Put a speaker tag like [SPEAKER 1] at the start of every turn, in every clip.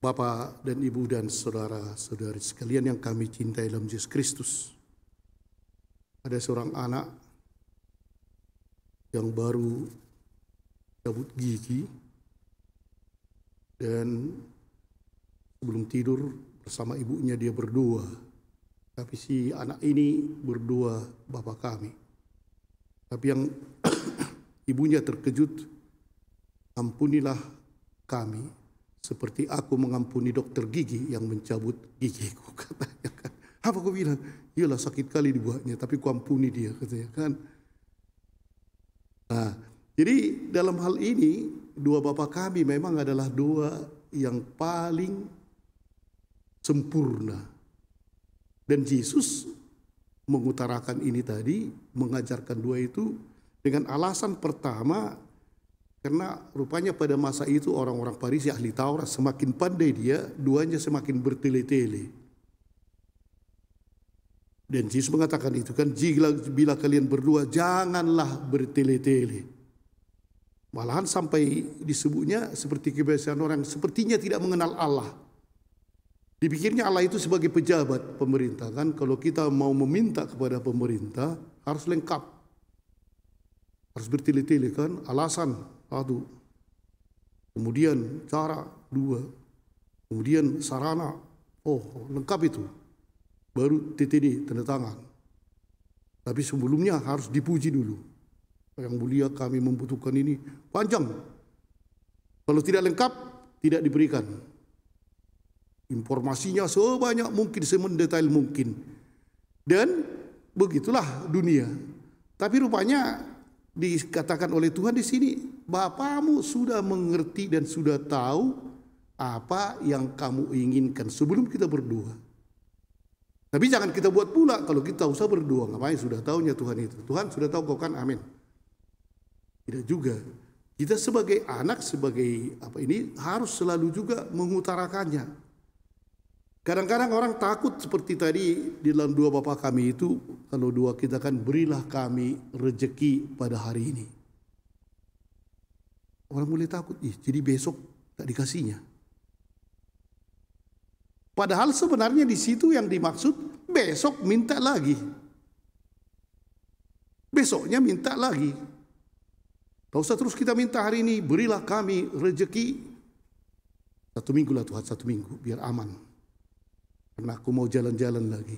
[SPEAKER 1] Bapak dan Ibu dan saudara-saudari sekalian yang kami cintai dalam Yesus Kristus. Ada seorang anak yang baru cabut gigi dan sebelum tidur bersama ibunya dia berdoa. Tapi si anak ini berdoa Bapa kami. Tapi yang ibunya terkejut, ampunilah kami seperti aku mengampuni dokter gigi yang mencabut gigiku, katanya kan. Apa aku bilang? Iyalah sakit kali dibuatnya, tapi ku ampuni dia, katanya kan. Nah, jadi dalam hal ini doa Bapa kami memang adalah doa yang paling sempurna. Dan Yesus mengutarakan ini tadi, mengajarkan doa itu dengan alasan pertama, karena rupanya pada masa itu orang-orang Farisi ahli Taurat semakin pandai dia, doanya semakin bertele-tele. Dan Yesus mengatakan itu kan, bila kalian berdoa janganlah bertele-tele. Malahan sampai disebutnya seperti kebiasaan orang sepertinya tidak mengenal Allah. Dipikirnya Allah itu sebagai pejabat pemerintah kan, kalau kita mau meminta kepada pemerintah harus lengkap. Harus bertele-tele kan, alasan satu, kemudian cara dua, kemudian sarana, lengkap itu, baru TTD tanda tangan. Tapi sebelumnya harus dipuji dulu. Yang mulia kami membutuhkan ini, panjang. Kalau tidak lengkap tidak diberikan. Informasinya sebanyak mungkin, semendetail mungkin. Dan begitulah dunia. Tapi rupanya dikatakan oleh Tuhan di sini, Bapamu sudah mengerti dan sudah tahu apa yang kamu inginkan sebelum kita berdoa. Tapi jangan kita buat pula kalau kita usah berdoa. Ngapain? Sudah tahunya Tuhan itu. Tuhan sudah tahu kau kan, amin. Tidak juga. Kita sebagai anak, sebagai apa ini harus selalu juga mengutarakannya. Kadang-kadang orang takut seperti tadi di dalam doa Bapa kami itu, kalau doa kita kan, berilah kami rezeki pada hari ini. Orang mulai takut, jadi besok tak dikasihnya. Padahal sebenarnya di situ yang dimaksud besok minta lagi. Besoknya minta lagi. Tak usah terus kita minta hari ini, berilah kami rezeki. 1 minggu lah Tuhan, 1 minggu biar aman. Karena aku mau jalan-jalan lagi.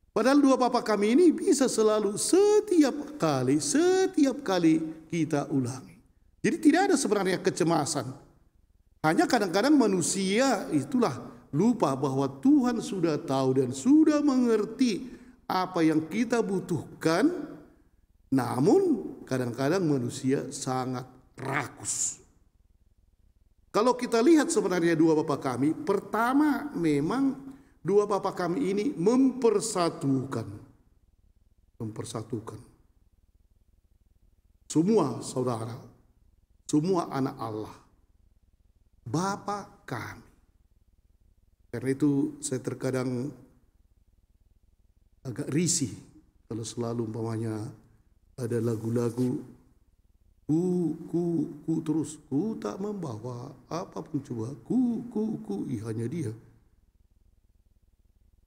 [SPEAKER 1] Padahal doa Bapa kami ini bisa selalu setiap kali kita ulangi. Jadi tidak ada sebenarnya kecemasan. Hanya kadang-kadang manusia itulah lupa bahwa Tuhan sudah tahu dan sudah mengerti apa yang kita butuhkan. Namun kadang-kadang manusia sangat rakus. Kalau kita lihat sebenarnya doa Bapa kami, pertama memang doa Bapa kami ini mempersatukan semua saudara, semua anak Allah, Bapa kami. Karena itu saya terkadang agak risih kalau selalu umpamanya ada lagu-lagu ku terus, ku tak membawa apapun coba, ku hanya dia.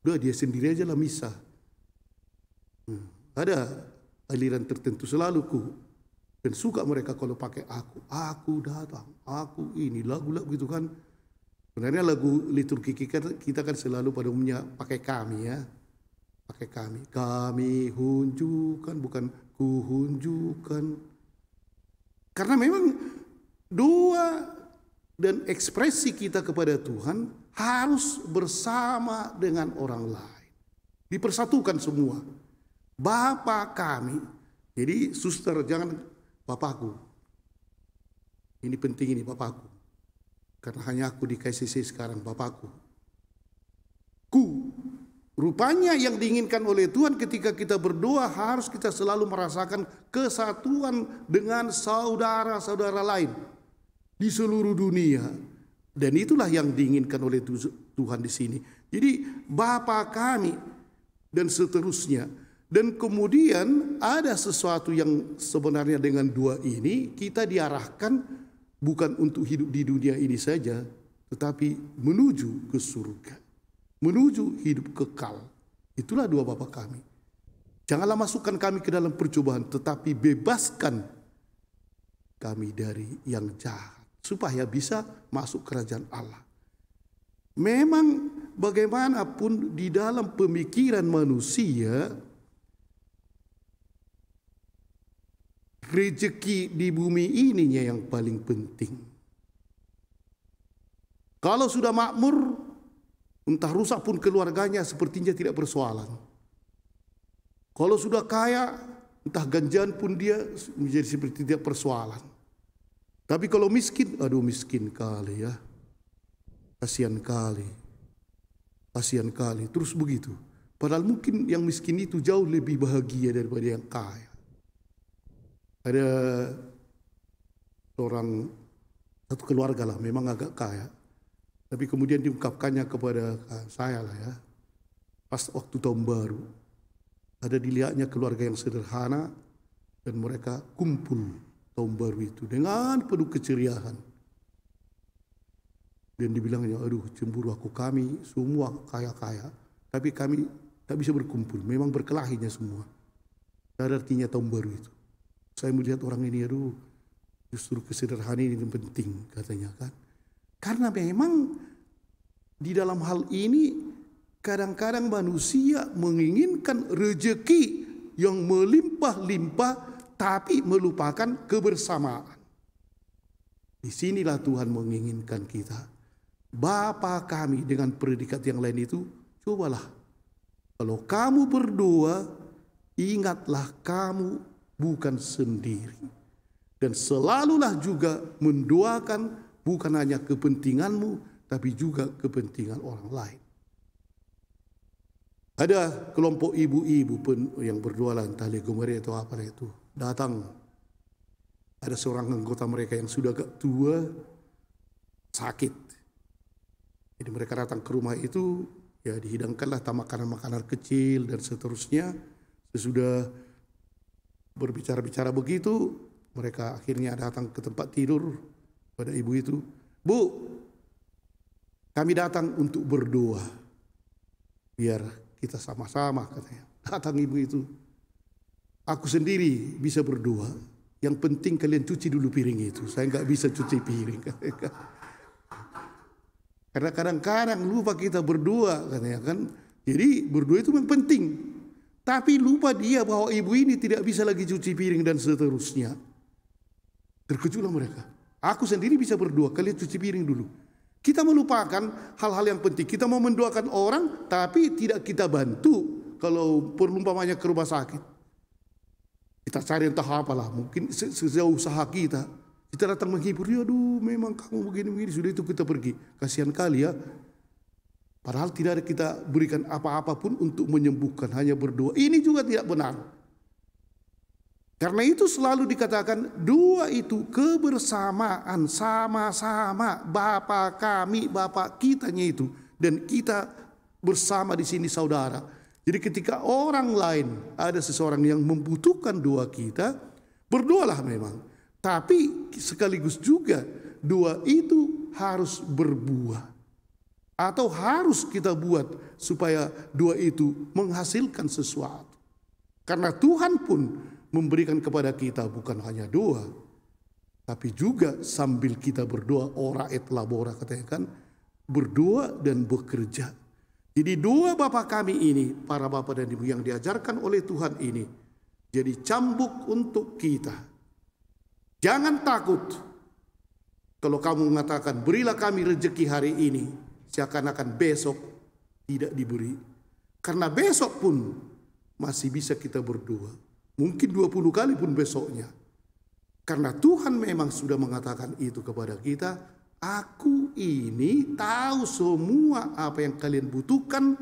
[SPEAKER 1] Udah dia sendiri aja lah misa. Ada aliran tertentu selalu dan suka mereka kalau pakai aku datang, aku ini, lagu-lagu gitu kan. Sebenarnya lagu liturgi kita kan selalu pada umumnya pakai kami ya. Pakai kami hunjukkan, bukan ku hunjukkan. Karena memang doa dan ekspresi kita kepada Tuhan harus bersama dengan orang lain. Dipersatukan semua. Bapa kami. Jadi suster jangan Bapakku. Ini penting ini Bapakku. Karena hanya aku di KCC sekarang Bapakku. Rupanya yang diinginkan oleh Tuhan ketika kita berdoa harus kita selalu merasakan kesatuan dengan saudara-saudara lain di seluruh dunia. Dan itulah yang diinginkan oleh Tuhan di sini. Jadi Bapa kami dan seterusnya. Dan kemudian ada sesuatu yang sebenarnya dengan doa ini kita diarahkan bukan untuk hidup di dunia ini saja, tetapi menuju ke surga, menuju hidup kekal. Itulah doa Bapa kami. Janganlah masukkan kami ke dalam percobaan, tetapi bebaskan kami dari yang jahat, supaya bisa masuk kerajaan Allah. Memang bagaimanapun di dalam pemikiran manusia, rezeki di bumi ininya yang paling penting. Kalau sudah makmur, entah rusak pun keluarganya sepertinya tidak persoalan. Kalau sudah kaya, entah ganjan pun dia menjadi seperti tidak persoalan. Tapi kalau miskin, aduh miskin kali ya. Kasihan kali. Kasihan kali. Terus begitu. Padahal mungkin yang miskin itu jauh lebih bahagia daripada yang kaya. Ada seorang satu keluarga lah, memang agak kaya. Tapi kemudian diungkapkannya kepada saya lah ya. Pas waktu tahun baru. Ada dilihatnya keluarga yang sederhana dan mereka kumpul tahun baru itu dengan penuh keceriaan. Dan dibilangnya, aduh cemburu aku, kami semua kaya-kaya, tapi kami tak bisa berkumpul, memang berkelahinya semua. Ada artinya tahun baru itu. Saya melihat orang ini, aduh justru kesederhanaan ini yang penting katanya kan. Karena memang di dalam hal ini kadang-kadang manusia menginginkan rezeki yang melimpah-limpah tapi melupakan kebersamaan. Di sinilah Tuhan menginginkan kita. Bapa kami dengan predikat yang lain itu, cobalah. Kalau kamu berdoa, ingatlah kamu bukan sendiri. Dan selalulah juga mendoakan bukan hanya kepentinganmu, tapi juga kepentingan orang lain. Ada kelompok ibu-ibu pun yang berjualan entah legomere atau apa itu. Datang, ada seorang anggota mereka yang sudah agak tua, sakit. Jadi mereka datang ke rumah itu, ya dihidangkanlah makanan-makanan kecil dan seterusnya. Sesudah berbicara-bicara begitu, mereka akhirnya datang ke tempat tidur pada ibu itu. Bu, kami datang untuk berdoa. Biar kita sama-sama katanya. Datang ibu itu. Aku sendiri bisa berdoa. Yang penting kalian cuci dulu piring itu. Saya nggak bisa cuci piring. Karena kadang-kadang lupa kita berdoa katanya kan. Jadi berdoa itu memang penting. Tapi lupa dia bahwa ibu ini tidak bisa lagi cuci piring dan seterusnya. Terkejutlah mereka. Aku sendiri bisa berdoa, kalian cuci piring dulu. Kita melupakan hal-hal yang penting. Kita mau mendoakan orang, tapi tidak kita bantu. Kalau perumpamannya ke rumah sakit, kita cari entah apalah. Mungkin sejauh usaha kita. Kita datang menghibur. Ya, aduh, memang kamu begini-begini. Sudah itu kita pergi. Kasihan kali ya. Padahal tidak ada kita berikan apa-apa pun untuk menyembuhkan. Hanya berdoa. Ini juga tidak benar. Karena itu selalu dikatakan doa itu kebersamaan, sama-sama Bapa kami, Bapa kitanya itu, dan kita bersama di sini saudara. Jadi ketika orang lain ada seseorang yang membutuhkan doa kita, berdoalah memang. Tapi sekaligus juga doa itu harus berbuah. Atau harus kita buat supaya doa itu menghasilkan sesuatu. Karena Tuhan pun memberikan kepada kita bukan hanya doa, tapi juga sambil kita berdoa, ora et labora katanya kan, berdoa dan bekerja. Jadi doa Bapa kami ini, para Bapa dan Ibu yang diajarkan oleh Tuhan ini, jadi cambuk untuk kita. Jangan takut kalau kamu mengatakan, berilah kami rezeki hari ini, seakan-akan besok tidak diberi. Karena besok pun masih bisa kita berdoa. Mungkin 20 kali pun besoknya. Karena Tuhan memang sudah mengatakan itu kepada kita. Aku ini tahu semua apa yang kalian butuhkan.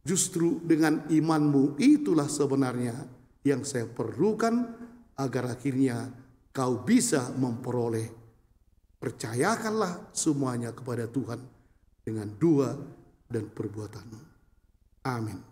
[SPEAKER 1] Justru dengan imanmu itulah sebenarnya yang saya perlukan. Agar akhirnya kau bisa memperoleh. Percayakanlah semuanya kepada Tuhan. Dengan doa dan perbuatanmu. Amin.